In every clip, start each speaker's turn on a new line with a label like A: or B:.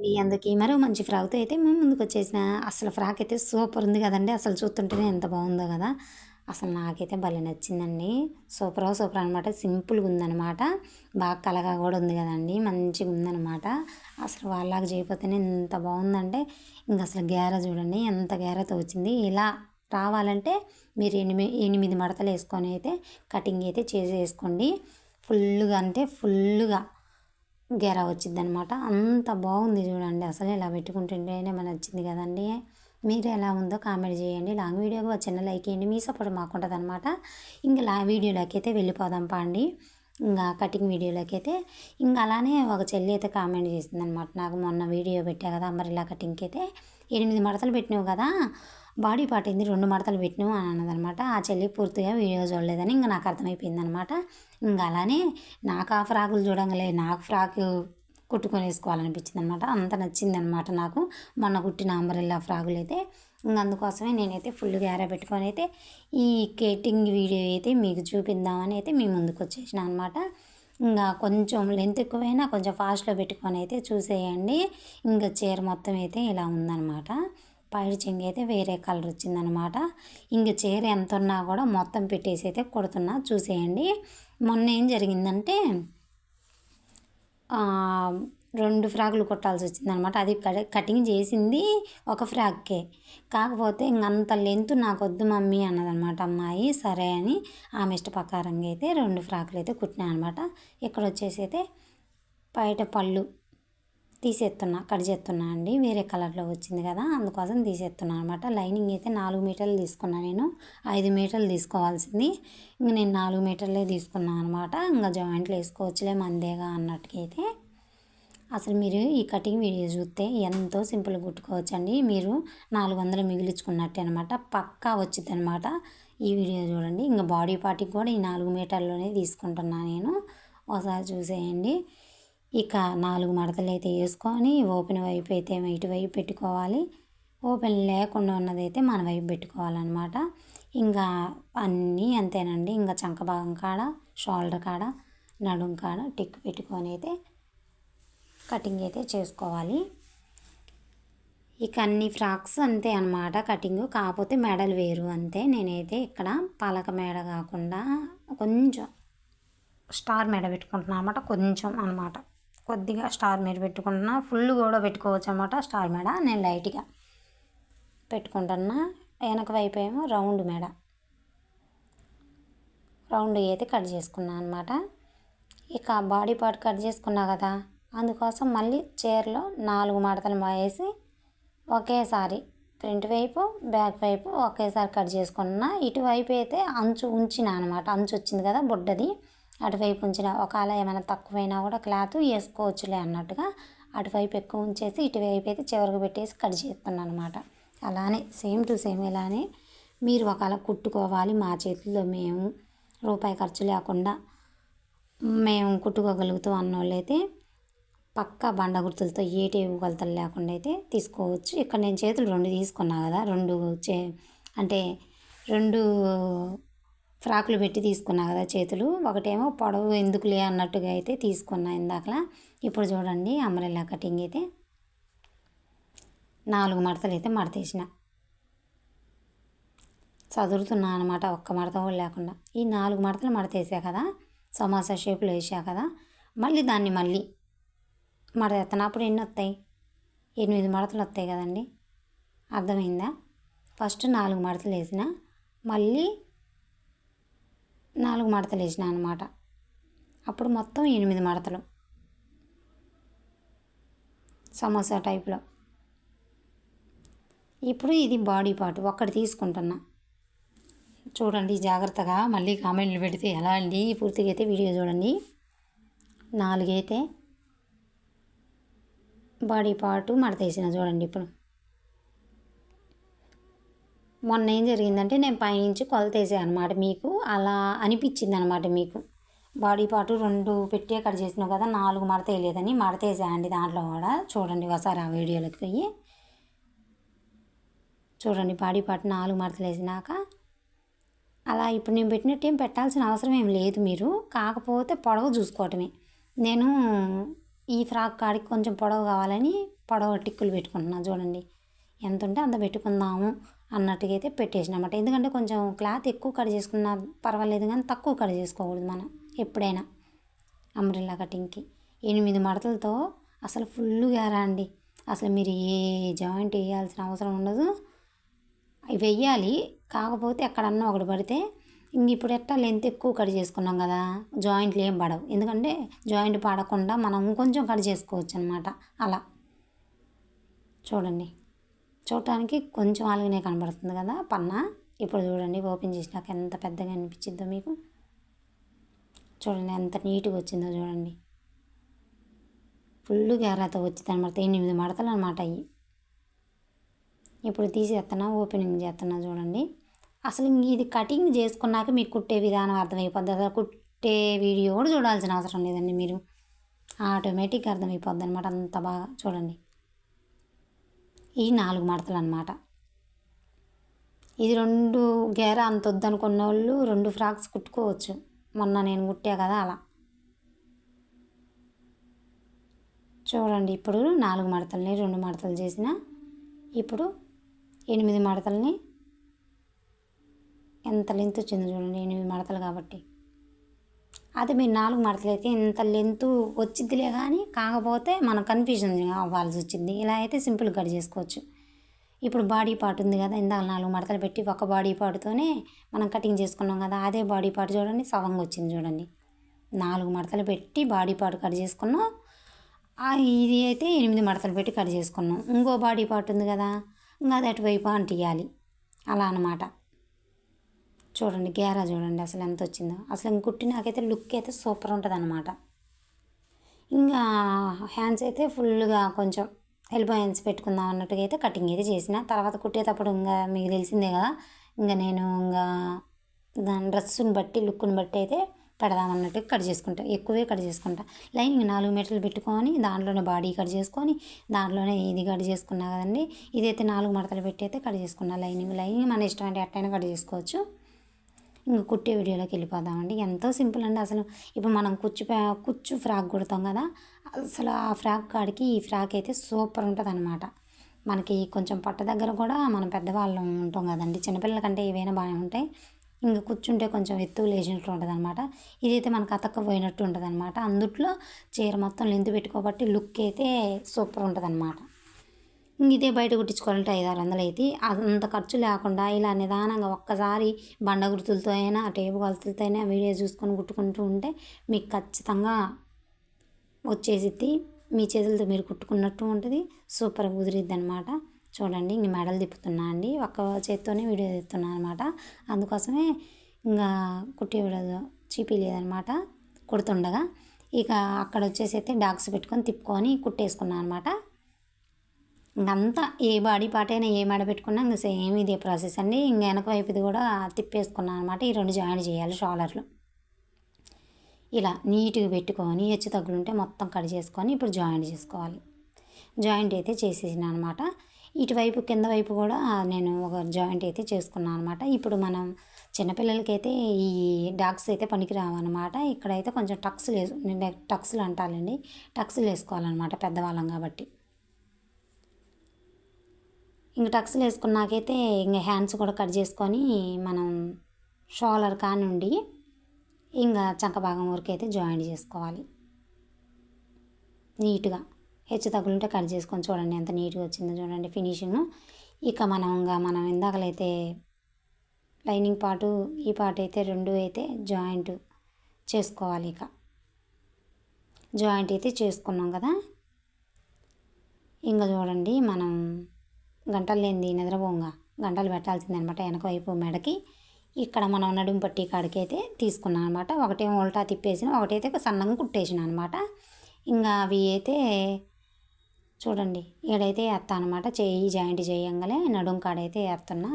A: మీ అందరికీ మరో మంచి ఫ్రాక్‌తో అయితే మేము ముందుకొచ్చేసిన. అసలు ఫ్రాక్ అయితే సూపర్ ఉంది గదండీ! అసలు చూస్తుంటేనే ఎంత బావుందో గదా! అసలు నాకైతే భలే నచ్చిందండి. సూపర్ అనమాట. సింపుల్‌గుందనమాట. బాగా కలగా గూడా ఉంది గదండీ! మంచిగుందనమాట. అసలు వాళ్ళలాగా చేయపోతేనే ఎంత బావుందంటే ఇంకసలు గేర చూడండి ఎంత గేరతో వచ్చింది. ఇలా రావాలంటే మీరు 8 మడతలేసుకొని అయితే కటింగ్ అయితే చేసేసుకోండి. ఫుల్లుగా అంటే ఫుల్లుగా గెర వచ్చిద్దనమాట. అంత బాగుంది చూడండి. అసలు ఇలా పెట్టుకుంటుంటేనే నచ్చింది కదండీ! మీరు ఎలా ఉందో కామెంట్ చేయండి. లాంగ్ వీడియోకి ఒక చిన్న లైక్ ఇయ్యండి. మీ సపోర్ట్ మాకుంటదనమాట. ఇంక వీడియోలోకైతే వెళ్ళిపోదాం పాండి. ఇంగా కటింగ్ వీడియోలోకైతే ఇంక అలానే ఒక చెల్లి అయితే కామెంట్ చేసిందనమాట. నాకు మొన్న వీడియో పెట్టా కదా! అంబ్రెల్లా కటింగ్‌కైతే 8 మడతలు పెట్టినావు కదా! బాడీ పార్ట్ ఏంది 2 మడతలు పెట్టినావు అని అన్నదనమాట. ఆ చెల్లి పూర్తిగా వీడియో చూడలేదని ఇంక నాకు అర్థమైపోయిందనమాట. ఇంక అలానే నాకు ఆ ఫ్రాకులు చూడంగానే నాకు ఫ్రాకు కుట్టుకొనేసుకోవాలనిపించిందనమాట. అంత నచ్చిందనమాట నాకు మొన్న కుట్టిన అంబ్రెల్లా ఫ్రాకులైతే. ఇంక అందుకోసమే నేనైతే ఫుల్లుగా ఆరబెట్టుకొని అయితే ఈ కటింగ్ వీడియో అయితే మీకు చూపిద్దామని అయితే మీ ముందుకొచ్చేసిన అనమాట. ఇంగా కొంచెం లెంత్ ఎక్కువైనా కొంచెం ఫాస్ట్‌లో పెట్టుకొని అయితే చూసేయండి. ఇంక చీర మొత్తం అయితే ఇలా ఉందనమాట. పైడి చెంగు అయితే వేరే కలర్ వచ్చిందనమాట. ఇంక చీర ఎంతున్నా కూడా మొత్తం పెట్టేసి అయితే కుడుతున్నా చూసేయండి. మొన్న ఏం జరిగిందంటే 2 ఫ్రాకులు కుట్టాల్సొచ్చిందనమాట. అది కటింగ్ చేసింది ఒక ఫ్రాక్కే. కాకపోతే ఇంగంత లెంత్ నాకొద్దు మమ్మీ అన్నదనమాట అమ్మాయి. సరే అని ఆమె ఇష్ట ప్రకారంగా అయితే 2 ఫ్రాకులైతే కుట్టినా అనమాట. ఇక్కడొచ్చేసి అయితే బయట పళ్ళు తీసేస్తున్నా, కట్ చేస్తున్నా అండి. వేరే కలర్‌లో వచ్చింది కదా! అందుకోసం తీసేస్తున్నా అనమాట. లైనింగ్ అయితే 4 మీటర్లు తీసుకున్నా నేను. 5 మీటర్లు తీసుకోవాల్సింది. ఇంక నేను 4 మీటర్లే తీసుకున్నా అనమాట. ఇంక జాయింట్లు వేసుకోవచ్చులే మనదేగా అన్నట్టుగా అయితే అసలు మీరు ఈ కటింగ్ వీడియో చూస్తే ఎంతో సింపుల్‌గా కుట్టుకోవచ్చండి. మీరు 400 మిగిలించుకున్నట్టే అనమాట. పక్కా వచ్చిద్దనమాట. ఈ వీడియో చూడండి. ఇంక బాడీ పార్ట్‌కి కూడా ఈ 4 మీటర్లోనే తీసుకుంటున్నా నేను. ఒకసారి చూసేయండి. ఇక 4 మడతలైతే వేసుకొని ఓపెన్ వైపు అయితే ఇటువైపు పెట్టుకోవాలి. ఓపెన్ లేకుండా ఉన్నదైతే మన వైపు పెట్టుకోవాలన్నమాట. ఇంకా అన్నీ అంతేనండి. ఇంకా చంక భాగం కాడ, షోల్డర్ కాడ, నడుం కాడ టిక్ పెట్టుకొని అయితే కటింగ్ అయితే చేసుకోవాలి. ఇక అన్ని ఫ్రాక్స్ అంతే అనమాట కటింగు. కాకపోతే మెడలు వేరు అంతే. నేనైతే ఇక్కడ పలక మెడ కాకుండా కొంచెం స్టార్ మెడ పెట్టుకుంటున్నాను అనమాట. కొంచెం అనమాట. కొద్దిగా స్టార్ మెడ పెట్టుకుంటున్నా. ఫుల్ కూడా పెట్టుకోవచ్చు అనమాట స్టార్ మెడ. నేను లైట్గా పెట్టుకుంటున్నా. వెనక వైపు ఏమో రౌండ్ మెడ. రౌండ్ అయితే కట్ చేసుకున్నాను అనమాట. ఇక బాడీ పార్ట్ కట్ చేసుకున్నా కదా, అందుకోసం మళ్ళీ చీరలో 4 మడతలు వేసి ఒకేసారి ఫ్రంట్ వైపు బ్యాక్ వైపు ఒకేసారి కట్ చేసుకున్నా. ఇటువైపు అయితే అంచు ఉంచిన అనమాట. అంచు వచ్చింది కదా బుడ్డది, అటువైపు ఉంచిన. ఒకవేళ ఏమైనా తక్కువైనా కూడా క్లాత్ వేసుకోవచ్చులే అన్నట్టుగా అటువైపు ఎక్కువ ఉంచేసి ఇటువైపు అయితే చివరికి పెట్టేసి కట్ చేస్తున్నాను అనమాట. అలానే సేమ్ టు సేమ్ ఇలానే మీరు ఒకవేళ కుట్టుకోవాలి, మా చేతుల్లో మేము రూపాయి ఖర్చు లేకుండా మేము కుట్టుకోగలుగుతాం అన్నోళ్ళైతే పక్కా బండ గుర్తులతో ఏటేవి కొలతలు లేకుండా అయితే తీసుకోవచ్చు. ఇక్కడ నేను చేతులు 2 తీసుకున్నా కదా, 2 అంటే 2 ఫ్రాకులు పెట్టి తీసుకున్నా కదా చేతులు. ఒకటేమో పొడవు ఎందుకులే అన్నట్టుగా అయితే తీసుకున్నా ఇందాకలా. ఇప్పుడు చూడండి అంబ్రెల్లా కటింగ్ అయితే 4 మడతలు అయితే మడతేసిన. చదురుతున్నా అనమాట ఒక్క మడత కూడా లేకుండా. ఈ 4 మడతలు మడతేసా కదా, సమోసా షేప్లో వేసా కదా, మళ్ళీ దాన్ని మడతేస్తాను. అప్పుడు ఎన్ని వస్తాయి? 8 మడతలు వస్తాయి కదండి. అర్థమైందా? ఫస్ట్ 4 మడతలు వేసిన, మళ్ళీ 4 మడతలు వేసిన అనమాట. అప్పుడు మొత్తం 8 మడతలు సమోసా టైప్లో. ఇప్పుడు ఇది బాడీ పార్ట్ ఒక్కటి తీసుకుంటున్నా. చూడండి జాగ్రత్తగా. మళ్ళీ కామెంట్లు పెడితే ఎలా అండి? పూర్తిగా అయితే వీడియో చూడండి. 4 అయితే బాడీ పార్టు మడతేసిన చూడండి. ఇప్పుడు మొన్న ఏం జరిగిందంటే నేను పైనుంచి కొలతేసాను అనమాట. మీకు అలా అనిపించింది అనమాట. మీకు బాడీ పార్టు 2 పెట్టే కట్ చేసినావు కదా, 4 మడత వేయలేదని మడతేసా అండి. దాంట్లో కూడా చూడండి ఒకసారి ఆ వీడియోలోకి పోయి చూడండి. బాడీ పార్ట్ 4 మడతలు వేసినాక అలా ఇప్పుడు నేను పెట్టినట్టు ఏం పెట్టాల్సిన అవసరం ఏం లేదు మీరు. కాకపోతే పొడవు చూసుకోవటమే. నేను ఈ ఫ్రాక్ కాడికి కొంచెం పొడవు కావాలని పొడవు టిక్కులు పెట్టుకుంటున్నా చూడండి. ఎంత ఉంటే అంత పెట్టుకుందాము అన్నట్టుగా అయితే పెట్టేసినమాట. ఎందుకంటే కొంచెం క్లాత్ ఎక్కువ కట్ చేసుకున్నా పర్వాలేదు కానీ తక్కువ కట్ చేసుకోకూడదు మనం ఎప్పుడైనా. అంబ్రెల్లా కటింగ్కి 8 మడతలతో అసలు ఫుల్ గేరా అండి. అసలు మీరు ఏ జాయింట్ వేయాల్సిన అవసరం ఉండదు. అవి వెయ్యాలి, కాకపోతే ఎక్కడన్నా ఒకటి పడితే ఇప్పుడు ఎట్టా లెంత్ ఎక్కువ కట్ చేసుకున్నాం కదా, జాయింట్లు ఏం పడవు. ఎందుకంటే జాయింట్ పడకుండా మనం కొంచెం కట్ చేసుకోవచ్చు అనమాట. అలా చూడండి, చూడటానికి కొంచెం అలాగనే కనబడుతుంది కదా పన్నా. ఇప్పుడు చూడండి ఓపెన్ చేసినాక ఎంత పెద్దగా అనిపించిందో మీకు. చూడండి ఎంత నీట్గా వచ్చిందో చూడండి. ఫుల్ గేరాతో వచ్చింది అనమాట. 8 మడతలు అనమాట అవి. ఇప్పుడు తీసేస్తున్నా, ఓపెనింగ్ చేస్తున్నా చూడండి. అసలు ఇది కటింగ్ చేసుకున్నాక మీకు కుట్టే విధానం అర్థమైపోద్ది. అసలు కుట్టే వీడియో కూడా చూడాల్సిన అవసరం లేదండి, మీరు ఆటోమేటిక్గా అర్థమైపోద్ది అనమాట. అంత బాగా చూడండి. ఈ 4 మడతలు అనమాట. ఇది 2 గేరా అంత వద్దనుకున్న వాళ్ళు 2 ఫ్రాక్స్ కుట్టుకోవచ్చు. మొన్న నేను కుట్టా కదా అలా. చూడండి ఇప్పుడు 4 మడతల్ని 2 మడతలు చేసిన, ఇప్పుడు 8 మడతల్ని ఎంత లెంత్ వచ్చిందో చూడండి. 8 మడతలు కాబట్టి. అదే మీరు 4 మడతలు అయితే ఇంత లెంత్ వచ్చిద్దిలే కానీ, కాకపోతే మనం కన్ఫ్యూజన్ అవ్వాల్సి వచ్చింది. ఇలా అయితే సింపుల్ కట్ చేసుకోవచ్చు. ఇప్పుడు బాడీ పార్ట్ ఉంది కదా, ఇందాక 4 మడతలు పెట్టి ఒక బాడీ పార్ట్తోనే మనం కటింగ్ చేసుకున్నాం కదా, అదే బాడీ పార్ట్ చూడండి సవంగా వచ్చింది చూడండి. 4 మడతలు పెట్టి బాడీ పార్ట్ కట్ చేసుకున్నాం. ఇది అయితే 8 మడతలు పెట్టి కట్ చేసుకున్నాం. ఇంకో బాడీ పార్ట్ ఉంది కదా, ఇంకా అది అటువైపు అంటియాలి. అలా అన్నమాట. చూడండి గేరా చూడండి అసలు ఎంత వచ్చిందో. అసలు కుట్టినాకైతే లుక్ అయితే సూపర్ ఉంటుంది అన్నమాట. ఇంకా హ్యాండ్స్ అయితే ఫుల్గా కొంచెం ఎల్బో హ్యాండ్స్ పెట్టుకుందాం అన్నట్టుగా అయితే కటింగ్ అయితే చేసిన. తర్వాత కుట్టేటప్పుడు ఇంకా మీకు తెలిసిందే కదా, ఇంకా నేను ఇంకా దాని డ్రెస్సుని బట్టి లుక్ని బట్టి అయితే పెడదాం అన్నట్టుగా కట్ చేసుకుంటా. ఎక్కువే కట్ చేసుకుంటా. లైనింగ్ 4 మీటర్లు పెట్టుకొని దాంట్లోనే బాడీ కట్ చేసుకొని దాంట్లోనే ఇది కట్ చేసుకున్నా కదండి. ఇదైతే 4 మడతలు పెట్టి అయితే కట్ చేసుకున్నా. లైనింగ్ మన ఇష్టం అంటే ఎట్టయినా కట్ చేసుకోవచ్చు. ఇంకా కుట్టే వీడియోలోకి వెళ్ళిపోదామండి. ఎంతో సింపుల్ అండి అసలు. ఇప్పుడు మనం కుచ్చు ఫ్రాక్ కుడతాం కదా, అసలు ఆ ఫ్రాక్ కాడికి ఈ ఫ్రాక్ అయితే సూపర్ ఉంటుంది అనమాట. మనకి కొంచెం పట్ట దగ్గర కూడా మనం పెద్దవాళ్ళం ఉంటాం కదండి, చిన్నపిల్లల కంటే ఏవైనా బాగానే ఉంటాయి. ఇంకా కూర్చుంటే కొంచెం ఎత్తు లేచినట్టు ఉంటుంది అనమాట. ఇదైతే మనకు అతక్కపోయినట్టు ఉంటుంది అనమాట. అందుట్లో చీర మొత్తం లెంత్ పెట్టుకోబట్టి లుక్ అయితే సూపర్ ఉంటుంది అనమాట. ఇదే బయట కుట్టించుకోవాలంటే 500-600 అయితే అంత ఖర్చు లేకుండా ఇలా నిదానంగా ఒక్కసారి బండ గుర్తులతో అయినా టేపు కొలతలతో అయినా వీడియో చూసుకొని కుట్టుకుంటూ ఉంటే మీకు ఖచ్చితంగా వచ్చేసిద్ది. మీ చేతులతో మీరు కుట్టుకున్నట్టు ఉంటుంది. సూపర్గా కుదిరిద్ది అనమాట. చూడండి ఇంక మెడలు తిప్పుతున్నా అండి, ఒక్క చేత్తోనే వీడియో తీస్తున్నాను అనమాట. అందుకోసమే ఇంకా కుట్టే వీడియో చూపించలేదనమాట కుడుతుండగా. ఇక అక్కడ వచ్చేసి అయితే డాగ్స్ పెట్టుకొని తిప్పుకొని కుట్టేసుకున్నాను అనమాట. ఇంకంతా ఏ బాడీ పార్ట్ అయినా ఏ మెడ పెట్టుకున్నా ఇంకా సేమ్ ఇదే ప్రాసెస్ అండి. ఇంక వెనక వైపు ఇది కూడా తిప్పేసుకున్నాను అనమాట. ఈ 2 జాయింట్ చేయాలి షోల్డర్లు. ఇలా నీట్గా పెట్టుకొని హెచ్చు తగ్గులుంటే మొత్తం కట్ చేసుకొని ఇప్పుడు జాయింట్ చేసుకోవాలి. జాయింట్ అయితే చేసేసిన అనమాట. ఇటువైపు కింద వైపు కూడా నేను ఒక జాయింట్ అయితే చేసుకున్నాను అనమాట. ఇప్పుడు మనం చిన్నపిల్లలకైతే ఈ డాగ్స్ అయితే పనికి రావన్నమాట. ఇక్కడైతే కొంచెం టక్స్లు అంటారండి, టక్స్లు వేసుకోవాలన్నమాట పెద్దవాళ్ళం కాబట్టి. ఇంక టక్స్లు వేసుకున్నాకైతే ఇంక హ్యాండ్స్ కూడా కట్ చేసుకొని మనం షోల్డర్ కానుండి ఇంకా చంక భాగం వరకు అయితే జాయింట్ చేసుకోవాలి నీట్గా. హెచ్చు తగ్గులుంటే కట్ చేసుకొని చూడండి ఎంత నీట్గా వచ్చిందో చూడండి ఫినిషింగ్. ఇక మనం ఇందాకలైతే లైనింగ్ పార్టు ఈ పార్ట్ అయితే 2 అయితే జాయింట్ చేసుకోవాలి. ఇక జాయింట్ అయితే చేసుకున్నాం కదా. ఇంకా చూడండి మనం గంటలు లేనిది నిద్రపోంగా గంటలు పెట్టాల్సిందనమాట వెనక వైపు మెడకి. ఇక్కడ మనం నడుము పట్టి కాడికి అయితే తీసుకున్నాం అనమాట. ఒకటేమో ఉల్టా తిప్పేసిన, ఒకటైతే సన్నంగా కుట్టేసిన అనమాట. ఇంకా అవి అయితే చూడండి ఏడైతే వేస్తా అనమాట. చెయ్యి జాయింట్ చేయంగానే నడుము కాడైతే వేస్తున్నా.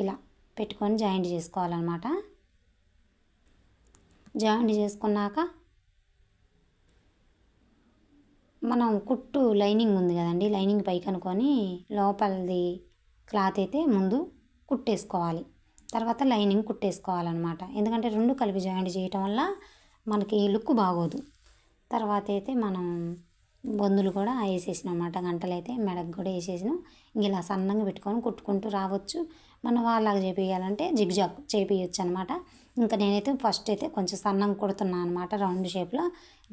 A: ఇలా పెట్టుకొని జాయింట్ చేసుకోవాలన్నమాట. జాయింట్ చేసుకున్నాక మనం కుట్టు లైనింగ్ ఉంది కదండి, లైనింగ్ పైకి అనుకొని లోపలది క్లాత్ అయితే ముందు కుట్టేసుకోవాలి. తర్వాత లైనింగ్ కుట్టేసుకోవాలన్నమాట. ఎందుకంటే 2 కలిపి జాయింట్ చేయటం వల్ల మనకి లుక్ బాగోదు. తర్వాత అయితే మనం బొందులు కూడా వేసేసిన అన్నమాట. గంటలైతే మెడకు కూడా వేసేసినాం. ఇలా సన్నంగా పెట్టుకొని కుట్టుకుంటూ రావచ్చు. మనం వాళ్ళలాగా చేపియాలంటే జిగ్జాగ్ చేపియచ్చు అనమాట. ఇంకా నేనైతే ఫస్ట్ అయితే కొంచెం సన్నంగా కుడుతున్నాను అనమాట. రౌండ్ షేప్లో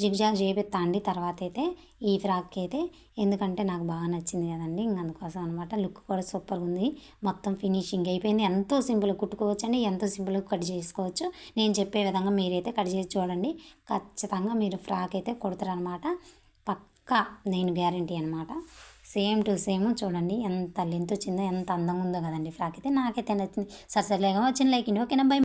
A: జిగ్జాగ్ చేపిస్తా అండి తర్వాత అయితే ఈ ఫ్రాక్కి అయితే. ఎందుకంటే నాకు బాగా నచ్చింది కదండి, ఇంక అందుకోసం అనమాట. లుక్ కూడా సూపర్గా ఉంది. మొత్తం ఫినిషింగ్ అయిపోయింది. ఎంతో సింపుల్గా కుట్టుకోవచ్చు అండి, ఎంతో సింపుల్గా కట్ చేసుకోవచ్చు. నేను చెప్పే విధంగా మీరైతే కట్ చేసి చూడండి. ఖచ్చితంగా మీరు ఫ్రాక్ అయితే కుడతారనమాట. పక్కా నేను గ్యారంటీ అనమాట. సేమ్ టు సేమ్ చూడండి ఎంత లెంత్ వచ్చిందో, ఎంత అందంగా ఉందో కదండి ఫ్రాక్ అయితే. నాకైతే నచ్చింది. సరే సరేలేగా వచ్చిన లైక్ ఓకేనా, బై.